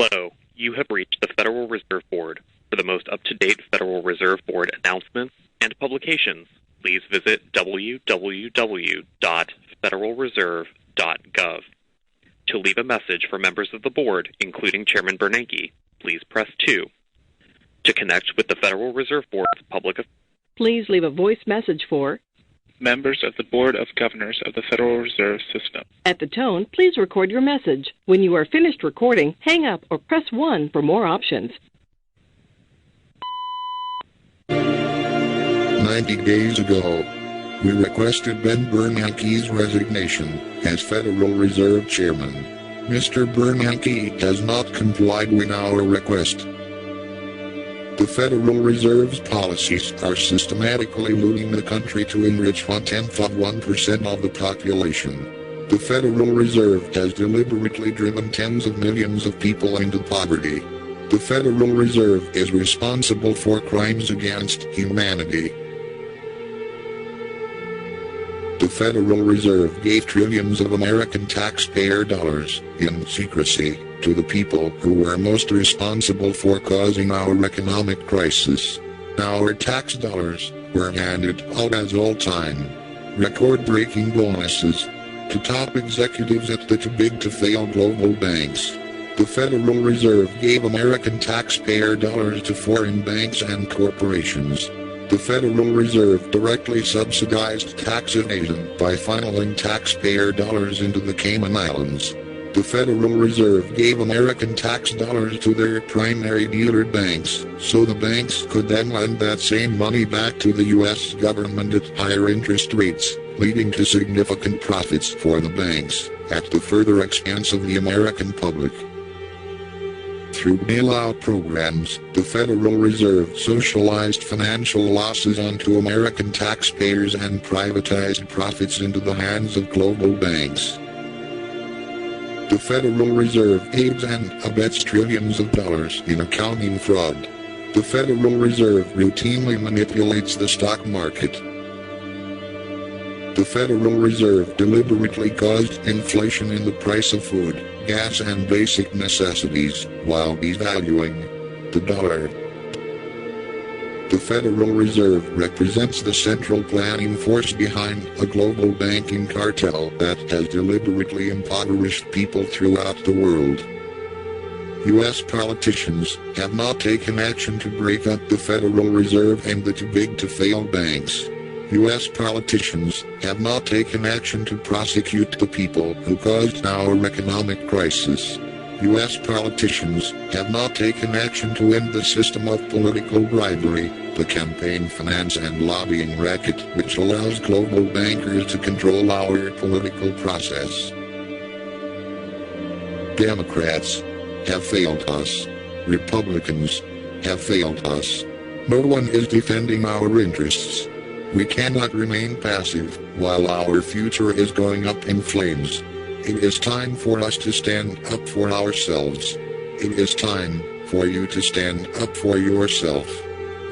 Hello, you have reached the Federal Reserve Board. For the most up-to-date Federal Reserve Board announcements and publications, please visit www.federalreserve.gov. To leave a message for members of the board, including Chairman Bernanke, please press 2. To connect with the Federal Reserve Board's public affairs, please leave a voice message for members of the Board of Governors of the Federal Reserve System. At the tone, please record your message. When you are finished recording, hang up or press 1 for more options. 90 days ago, we requested Ben Bernanke's resignation as Federal Reserve Chairman. Mr. Bernanke has not complied with our request. The Federal Reserve's policies are systematically looting the country to enrich 0.1% of the population. The Federal Reserve has deliberately driven tens of millions of people into poverty. The Federal Reserve is responsible for crimes against humanity. The Federal Reserve gave trillions of American taxpayer dollars, in secrecy, to the people who were most responsible for causing our economic crisis. Our tax dollars were handed out as all-time, record-breaking bonuses to top executives at the too-big-to-fail global banks. The Federal Reserve gave American taxpayer dollars to foreign banks and corporations. The Federal Reserve directly subsidized tax evasion by funneling taxpayer dollars into the Cayman Islands. The Federal Reserve gave American tax dollars to their primary dealer banks, so the banks could then lend that same money back to the U.S. government at higher interest rates, leading to significant profits for the banks, at the further expense of the American public. Through bailout programs, the Federal Reserve socialized financial losses onto American taxpayers and privatized profits into the hands of global banks. The Federal Reserve aids and abets trillions of dollars in accounting fraud. The Federal Reserve routinely manipulates the stock market. The Federal Reserve deliberately caused inflation in the price of food, gas and basic necessities, while devaluing the dollar. The Federal Reserve represents the central planning force behind a global banking cartel that has deliberately impoverished people throughout the world. U.S. politicians have not taken action to break up the Federal Reserve and the too-big-to-fail banks. U.S. politicians have not taken action to prosecute the people who caused our economic crisis. U.S. politicians have not taken action to end the system of political bribery, the campaign finance and lobbying racket which allows global bankers to control our political process. Democrats have failed us. Republicans have failed us. No one is defending our interests. We cannot remain passive while our future is going up in flames. It is time for us to stand up for ourselves. It is time for you to stand up for yourself.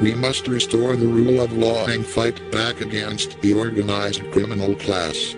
We must restore the rule of law and fight back against the organized criminal class.